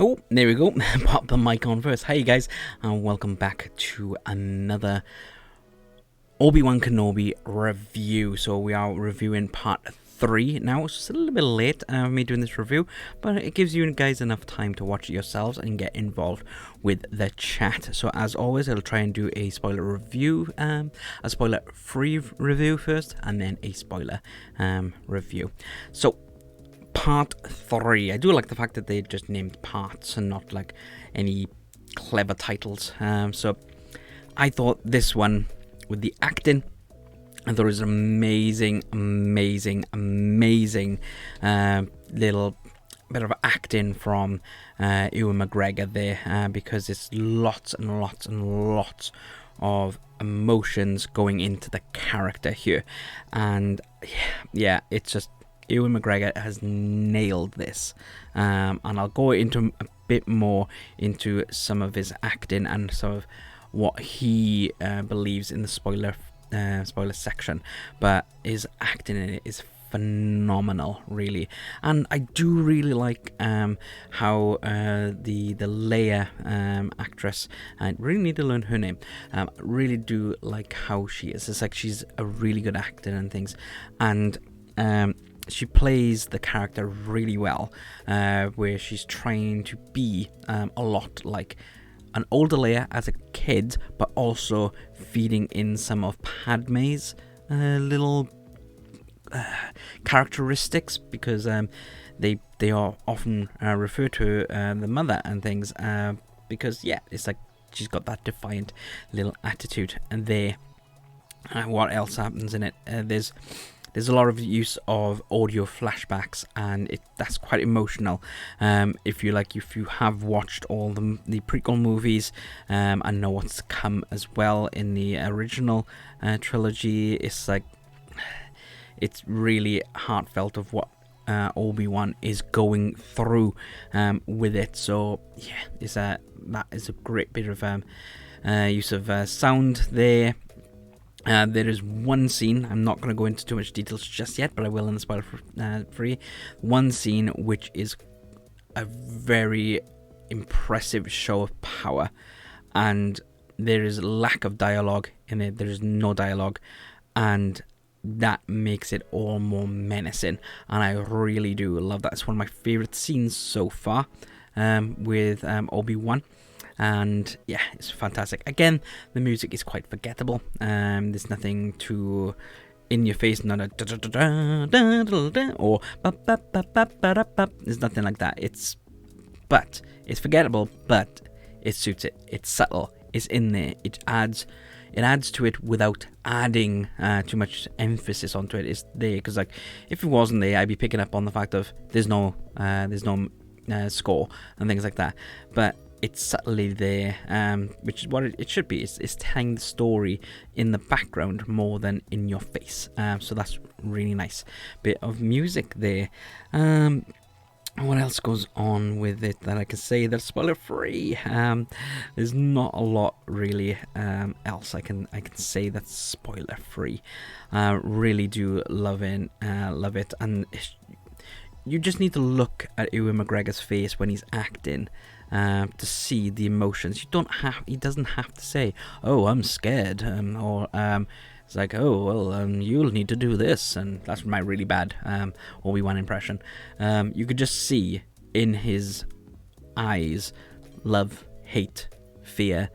Oh, there we go. Pop the mic on first. Hey guys, and welcome back to another Obi-Wan Kenobi review. So we are reviewing part 3 now. It's just a little bit late me doing this review, but it gives you guys enough time to watch it yourselves and get involved with the chat. So as always, I'll try and do a spoiler review, a spoiler-free review first, and then a spoiler review. So part 3. I do like the fact that they just named parts and not like any clever titles. So I thought this one, with the acting, I thought it was an amazing little bit of acting from Ewan McGregor there, because it's lots and lots of emotions going into the character here, and yeah, it's just Ewan McGregor has nailed this, and I'll go into a bit more into some of his acting and some of what he believes in the spoiler section, but his acting in it is phenomenal, really. And I do really like how the Leia actress, I really need to learn her name, really do like how she is. It's like she's a really good actor and things, and she plays the character really well, where she's trying to be a lot like an older Leia as a kid, but also feeding in some of Padme's little characteristics, because they are often referred to the mother and things, because yeah, it's like she's got that defiant little attitude. And there, what else happens in it? There's a lot of use of audio flashbacks, and that's quite emotional. If you have watched all the prequel movies, and know what's come as well in the original trilogy, it's really heartfelt of what Obi-Wan is going through with it. So yeah, that is a great bit of use of sound there. There is one scene, I'm not going to go into too much details just yet, but I will in the spoiler free. One scene which is a very impressive show of power, and there is lack of dialogue in it. There is no dialogue, and that makes it all more menacing, and I really do love that. It's one of my favourite scenes so far with Obi-Wan. And yeah, it's fantastic. Again, the music is quite forgettable. There's nothing too in your face, not a da da da da da da or ba ba ba ba ba ba. There's nothing like that. It's forgettable, but it suits it. It's subtle. It's in there. It adds to it without adding too much emphasis onto it. It's there because, like, if it wasn't there, I'd be picking up on the fact of there's no score and things like that. But it's subtly there, which is what it should be. It's telling the story in the background more than in your face. So that's really nice bit of music there. What else goes on with it that I can say that's spoiler free? There's not a lot really else I can say that's spoiler free. Really do love it, and you just need to look at Ewan McGregor's face when he's acting to see the emotions. He doesn't have to say, "Oh, I'm scared," or it's like, "Oh, well, you'll need to do this," and that's my really bad Obi-Wan impression. You could just see in his eyes love, hate, fear.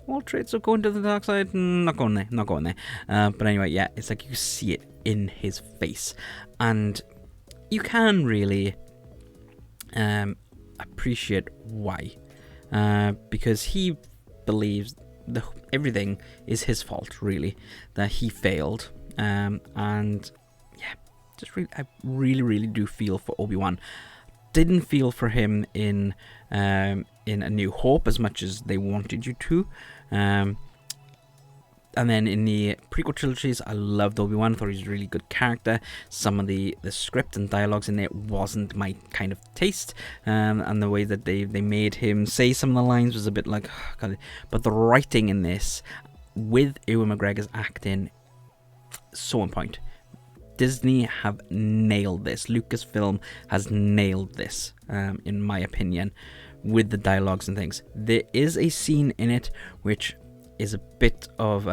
All traits of going to the dark side. Not going there. But anyway, yeah, it's like you see it in his face, and you can really appreciate why, because he believes everything is his fault, really, that he failed, and yeah, I really do feel for Obi-Wan. Didn't feel for him in A New Hope as much as they wanted you to, and then in the prequel trilogies, I loved Obi-Wan. I thought he was a really good character. Some of the script and dialogues in there wasn't my kind of taste, and the way that they made him say some of the lines was a bit like, oh, God. But the writing in this, with Ewan McGregor's acting, so on point. Disney have nailed this. Lucasfilm has nailed this, in my opinion, with the dialogues and things. There is a scene in it which is a bit of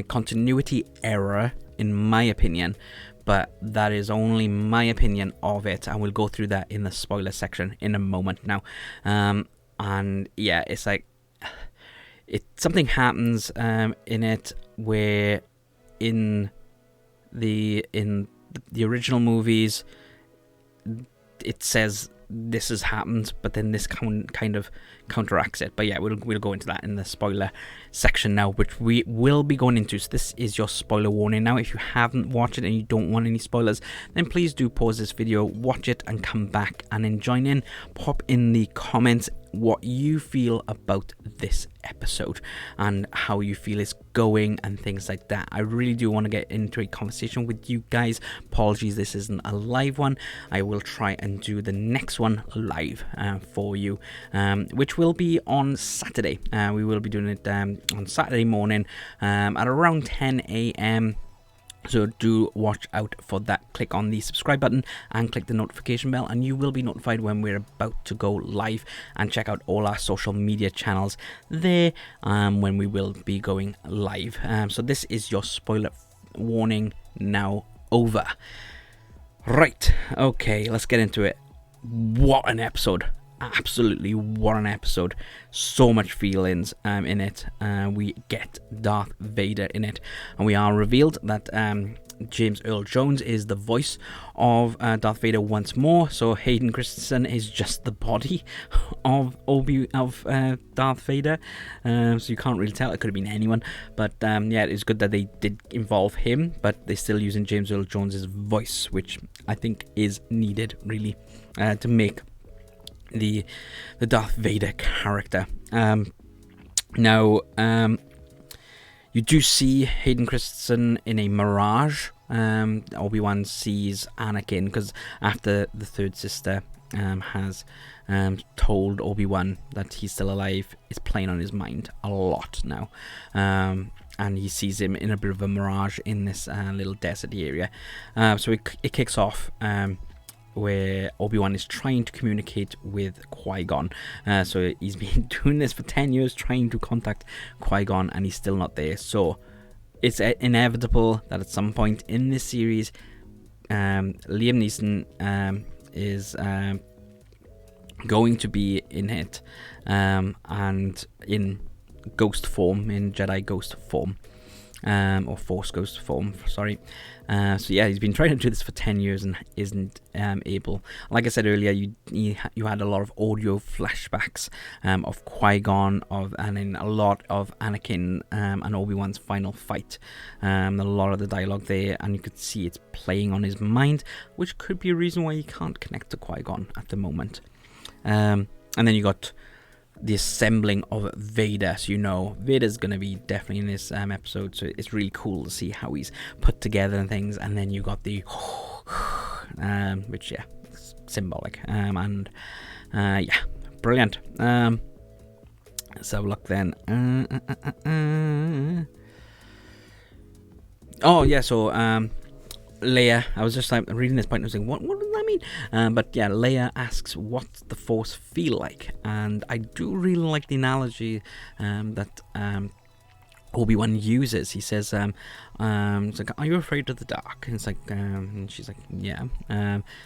continuity error, in my opinion, but that is only my opinion of it, and we'll go through that in the spoiler section in a moment now. And yeah, it's like something happens in it where in the original movies it says this has happened, but then this kind of counteracts it. But yeah, we'll go into that in the spoiler section now, which we will be going into. So this is your spoiler warning now. If you haven't watched it and you don't want any spoilers, then please do pause this video, watch it, and come back and then join in. Pop in the comments what you feel about this episode and how you feel it's going and things like that. I really do want to get into a conversation with you guys. Apologies, this isn't a live one. I will try and do the next one live for you, which will be on Saturday. We will be doing it on Saturday morning at around 10 a.m. So do watch out for that. Click on the subscribe button and click the notification bell, and you will be notified when we're about to go live. And check out all our social media channels there when we will be going live. So this is your spoiler warning now over. Right, okay, let's get into it. What an episode. Absolutely, what an episode. So much feelings in it. We get Darth Vader in it, and we are revealed that James Earl Jones is the voice of Darth Vader once more. So Hayden Christensen is just the body of Darth Vader. So you can't really tell. It could have been anyone, but yeah, it's good that they did involve him, but they're still using James Earl Jones's voice, which I think is needed really to make the Darth Vader character. Now, you do see Hayden Christensen in a mirage. Obi-Wan sees Anakin because after the third sister has told Obi-Wan that he's still alive, it's playing on his mind a lot now. And he sees him in a bit of a mirage in this little deserty area. So it kicks off where Obi-Wan is trying to communicate with Qui-Gon. So he's been doing this for 10 years, trying to contact Qui-Gon, and he's still not there. So it's inevitable that at some point in this series, Liam Neeson is going to be in it, and in ghost form, in Jedi ghost form. Or Force Ghost form, sorry. So yeah, he's been trying to do this for 10 years and isn't able. Like I said earlier, you had a lot of audio flashbacks of Qui-Gon, and then a lot of Anakin and Obi-Wan's final fight. A lot of the dialogue there, and you could see it's playing on his mind, which could be a reason why he can't connect to Qui-Gon at the moment. And then you got the assembling of Vader. So you know Vader's going to be definitely in this episode, so it's really cool to see how he's put together and things. And then you got the which, yeah, it's symbolic, and yeah, brilliant. Let's have a look then. Oh yeah, so Leia, I was just like reading this point and I was like, what does that mean? But yeah, Leia asks, what's the Force feel like? And I do really like the analogy that Obi-Wan uses. He says, it's like, are you afraid of the dark? And it's like, and she's like, yeah.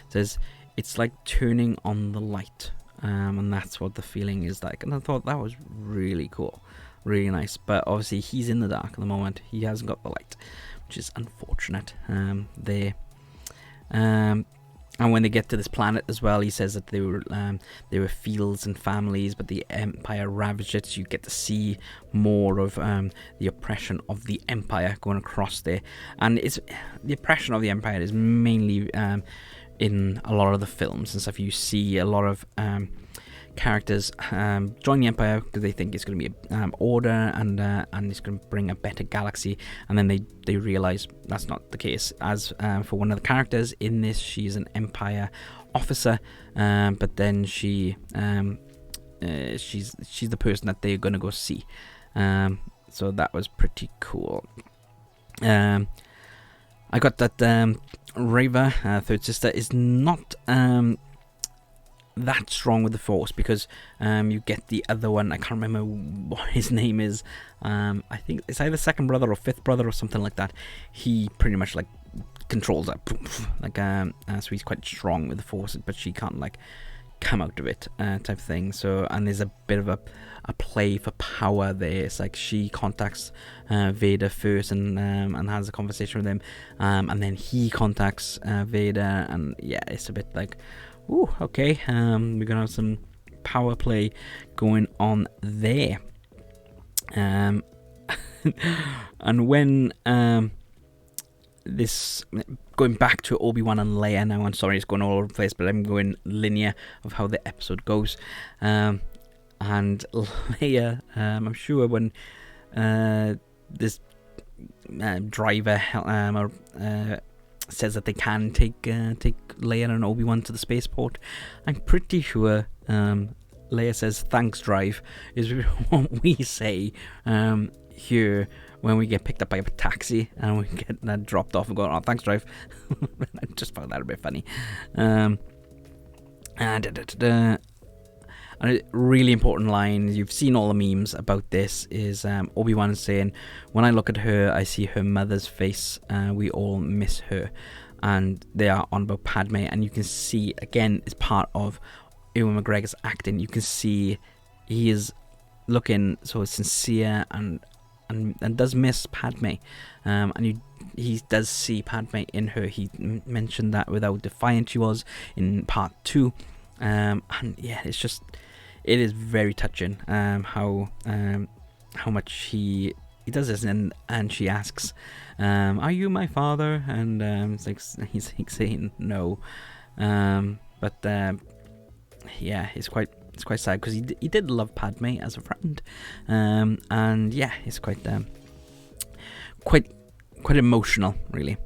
Says, it's like turning on the light. And that's what the feeling is like. And I thought that was really cool, really nice. But obviously he's in the dark at the moment. He hasn't got the light, which is unfortunate there. And when they get to this planet as well, he says that there were fields and families, but the Empire ravaged it. So you get to see more of the oppression of the Empire going across there. And it's the oppression of the Empire is mainly in a lot of the films and stuff. You see a lot of characters join the Empire because they think it's going to be order and it's going to bring a better galaxy, and then they realize that's not the case. As for one of the characters in this, she's an Empire officer, but then she's the person that they're going to go see. So that was pretty cool. I got that Reva, third sister, is not that strong with the Force, because you get the other one. I can't remember what his name is. I think it's either second brother or fifth brother or something like that. He pretty much like controls that, like so he's quite strong with the Force, but she can't like come out of it, type of thing. So, and there's a bit of a play for power there. It's like she contacts Vader first and has a conversation with him, and then he contacts Vader, and yeah, it's a bit like, ooh, okay, we're gonna have some power play going on there. And when this, going back to Obi-Wan and Leia now, I'm sorry it's going all over the place, but I'm going linear of how the episode goes. And Leia, I'm sure when this driver says that they can take Leia and Obi-Wan to the spaceport, I'm pretty sure Leia says thanks, drive, is what we say here when we get picked up by a taxi and we get dropped off and go, oh, thanks, drive. I just found that a bit funny. And a really important line, you've seen all the memes about this, is Obi-Wan saying, when I look at her, I see her mother's face. We all miss her. And they are on about Padme, and you can see, again, it's part of Ewan McGregor's acting. You can see he is looking so sincere and does miss Padme, and he does see Padme in her. He mentioned that with how defiant she was in part 2, and yeah, it is very touching how much he does this, and she asks, are you my father? And it's like he's saying no, but yeah, it's quite sad, because he did love Padme as a friend, and yeah, it's quite emotional, really.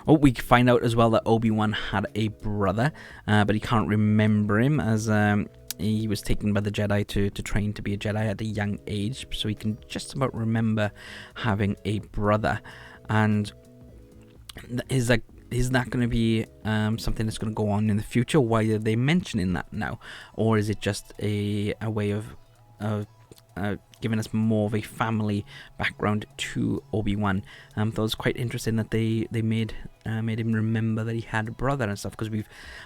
We find out as well that Obi-Wan had a brother, but he can't remember him, as he was taken by the Jedi to train to be a Jedi at a young age, so he can just about remember having a brother. And is that going to be something that's going to go on in the future? Why are they mentioning that now? Or is it just a way of giving us more of a family background to Obi-Wan? I thought it was quite interesting that they made him remember that he had a brother and stuff, because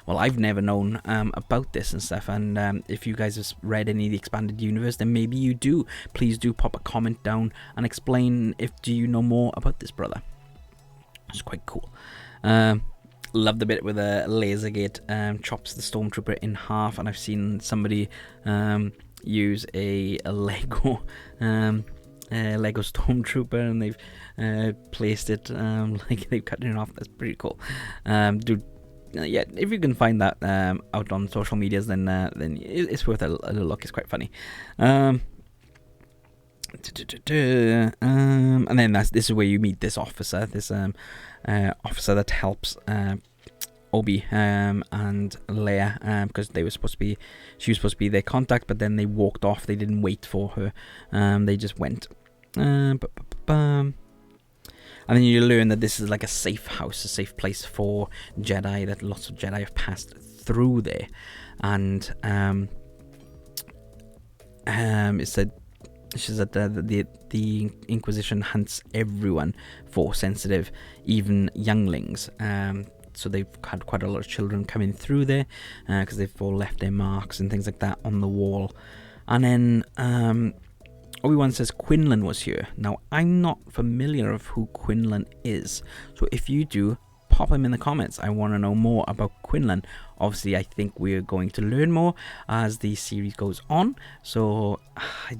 I've never known about this and stuff, and if you guys have read any of the expanded universe, then maybe you do. Please do pop a comment down and explain do you know more about this brother. It's quite cool. Love the bit where the laser gate chops the stormtrooper in half, and I've seen somebody use a Lego stormtrooper, and they've placed it like they've cut it off. That's pretty cool. Yeah, if you can find that out on social medias, then it's worth a look. It's quite funny. And then this is where you meet this officer, officer that helps Obi and Leia, because she was supposed to be their contact, but then they walked off. They didn't wait for her. They just went. And then you learn that this is like a safe house, a safe place for Jedi, that lots of Jedi have passed through there. And it said, she said that the Inquisition hunts everyone Force sensitive, even younglings. So they've had quite a lot of children coming through there, because they've all left their marks and things like that on the wall. And then Obi-Wan says Quinlan was here. Now, I'm not familiar of who Quinlan is, so if you do, pop him in the comments. I want to know more about Quinlan. Obviously, I think we're going to learn more as the series goes on, so I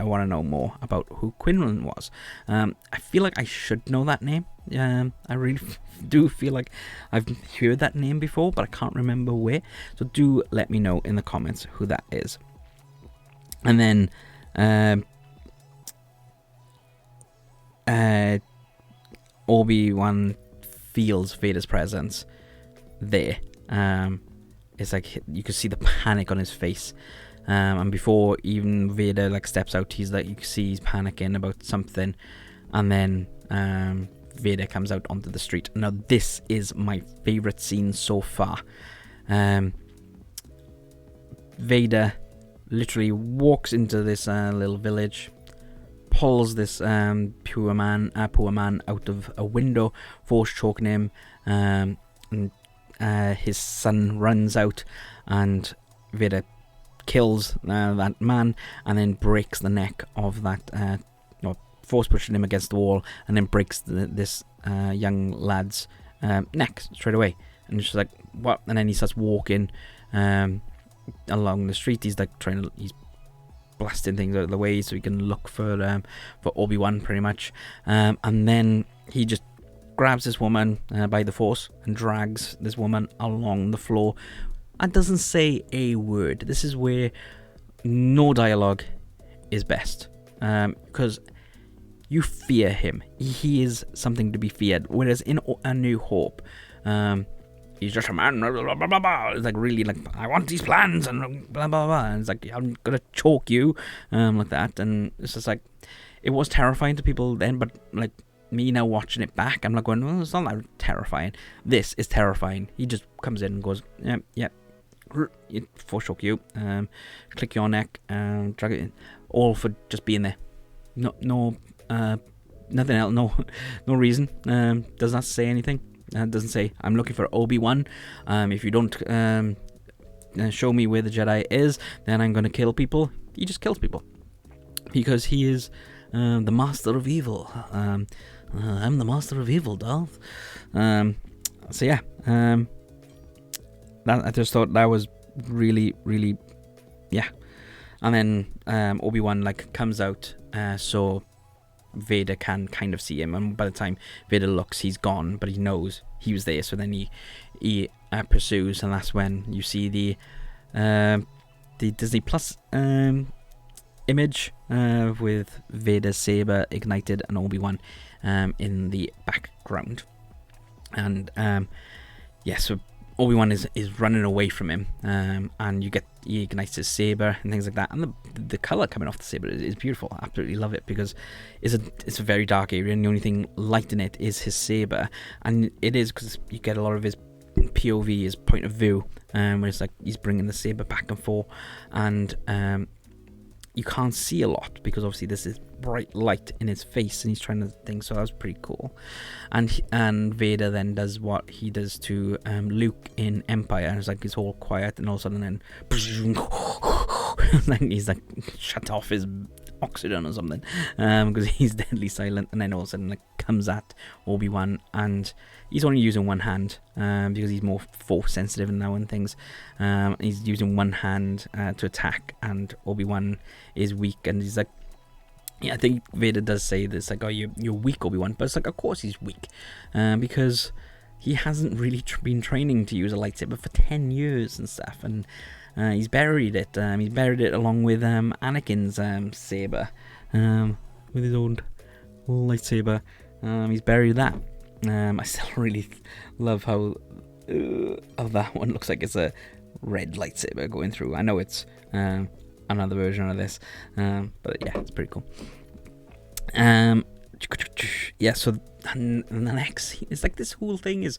want to know more about who Quinlan was. I feel like I should know that name. I really do feel like I've heard that name before, but I can't remember where, so do let me know in the comments who that is. And then Obi-Wan feels Vader's presence there. It's like you can see the panic on his face, and before even Vader steps out, he's you can see he's panicking about something, and then Vader comes out onto the street. Now this is my favourite scene so far. Vader literally walks into this little village, pulls this poor man out of a window, force choking him, and his son runs out, and Vader kills that man, and then breaks the neck of that, force pushing him against the wall, and then breaks this young lad's neck straight away. And it's just like, what? And then he starts walking along the street. He's like he's blasting things out of the way so he can look for Obi-Wan, pretty much. And then he just grabs this woman by the force and drags this woman along the floor and doesn't say a word. This is where no dialogue is best, because you fear him. He is something to be feared. Whereas in A New Hope, he's just a man, blah, blah, blah, blah. It's like really like, I want these plans and blah, blah, blah. And it's like, I'm going to choke you, like that. And it's just like, it was terrifying to people then, but like me now watching it back, I'm like going, well, it's not that terrifying. This is terrifying. He just comes in and goes, yeah, force choke you, click your neck, drag it in, all for just being there. No, nothing else, no reason. Does not say anything. Doesn't say, I'm looking for Obi-Wan. If you don't show me where the Jedi is, then I'm going to kill people. He just kills people because he is the master of evil. I'm the master of evil, Darth. So yeah, I just thought that was really, really, yeah. And then Obi-Wan like comes out, so Vader can kind of see him, and by the time Vader looks, he's gone, but he knows he was there. So then he pursues, and that's when you see the Disney Plus image with Vader's saber ignited and Obi-Wan in the background. And so Obi-Wan is running away from him, and he ignites his saber and things like that, and the color coming off the saber is beautiful. I absolutely love it, because it's a very dark area, and the only thing light in it is his saber, and it is because you get a lot of his POV, his point of view, where it's like he's bringing the saber back and forth, and you can't see a lot because obviously this is bright light in his face and he's trying to think, so that was pretty cool. And Vader then does what he does to Luke in Empire, and it's like it's all quiet, and all of a sudden then like he's like shut off his oxygen or something, because he's deadly silent, and then all of a sudden like comes at Obi-Wan, and he's only using one hand because he's more force sensitive now and things. He's using one hand to attack, and Obi-Wan is weak, and he's like, yeah, I think Vader does say this, like, oh, you're weak, Obi-Wan, but it's like, of course he's weak, because he hasn't really been training to use a lightsaber for 10 years and stuff, and he's buried it. He's buried it along with Anakin's saber, with his own lightsaber. He's buried that. I still really love how that one looks like it's a red lightsaber going through. I know it's another version of this, but yeah, it's pretty cool. Yeah, so the next scene is like, this whole thing is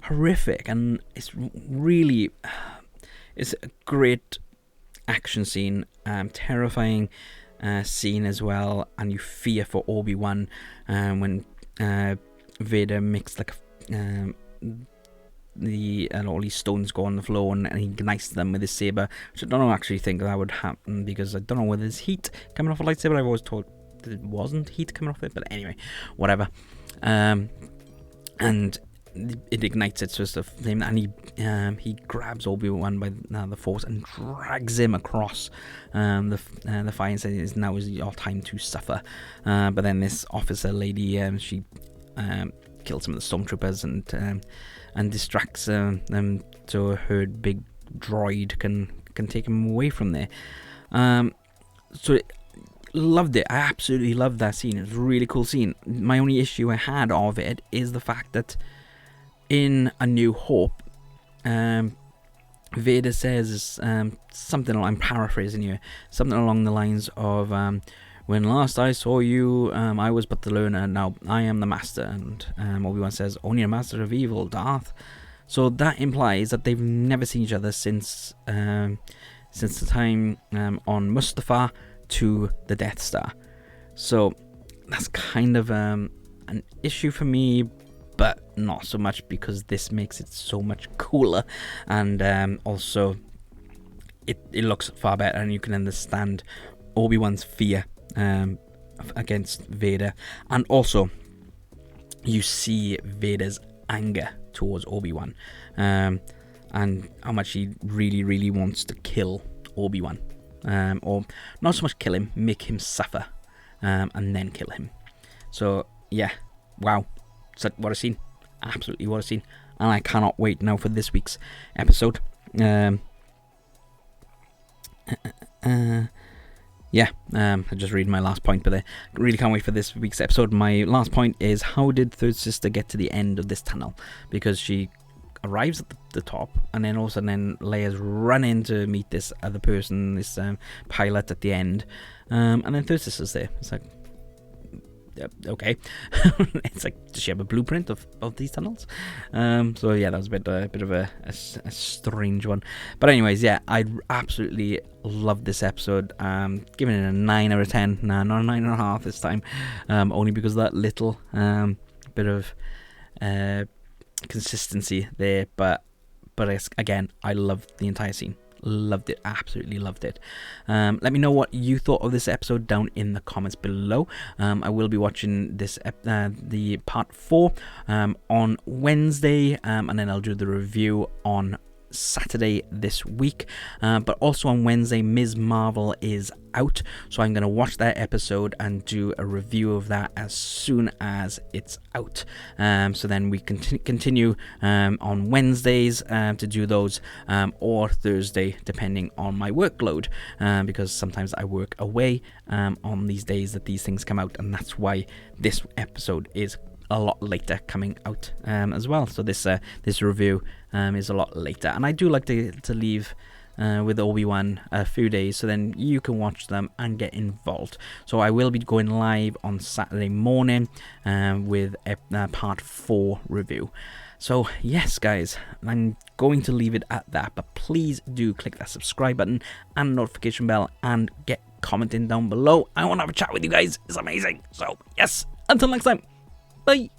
horrific, and it's really, it's a great action scene, terrifying scene as well, and you fear for Obi-Wan when Vader makes like all these stones go on the floor, and he ignites them with his saber, which I don't actually think that would happen, because I don't know whether there's heat coming off a lightsaber. I've always thought that it wasn't heat coming off it, but anyway, whatever. And it ignites it, so it's the flame, and he grabs Obi-Wan by the force and drags him across the fire, and says, now is your time to suffer. But then this officer lady, she kills some of the stormtroopers and distracts them, so her big droid can take him away from there. So loved it. I absolutely loved that scene. It was a really cool scene. My only issue I had of it is the fact that in A New Hope, Vader says something, I'm paraphrasing here, something along the lines of, when last I saw you, I was but the learner, now I am the master. And Obi-Wan says, only a master of evil, Darth. So that implies that they've never seen each other since the time on Mustafar to the Death Star. So that's kind of an issue for me, but not so much, because this makes it so much cooler, and also it looks far better, and you can understand Obi-Wan's fear against Vader, and also you see Vader's anger towards Obi-Wan, and how much he really wants to kill Obi-Wan, or not so much kill him, make him suffer, and then kill him. So yeah, wow, what a scene, absolutely what a scene, and I cannot wait now for this week's episode. I just read my last point, but I really can't wait for this week's episode. My last point is, how did Third Sister get to the end of this tunnel? Because she arrives at the top, and then all of a sudden Leia's run in to meet this other person, this pilot at the end, and then Third Sister's there. It's like, okay. It's like, does she have a blueprint of these tunnels? So yeah, that was a bit of a strange one. But anyways, yeah, I absolutely loved this episode. Giving it a 9 out of 10. Nah, not a 9.5 this time. Only because of that little bit of consistency there. But again, I loved the entire scene. Loved it, absolutely loved it. Let me know what you thought of this episode down in the comments below. I will be watching this the part 4 on Wednesday, and then I'll do the review on Saturday this week, but also on Wednesday Ms. Marvel is out, so I'm going to watch that episode and do a review of that as soon as it's out. So then we continue on Wednesdays to do those, or Thursday depending on my workload, because sometimes I work away on these days that these things come out, and that's why this episode is a lot later coming out as well. So this review is a lot later, and I do like to leave with Obi-Wan a few days, so then you can watch them and get involved. So I will be going live on Saturday morning with a part 4 review. So yes guys, I'm going to leave it at that, but please do click that subscribe button and notification bell and get commenting down below. I want to have a chat with you guys, it's amazing. So yes, until next time, bye.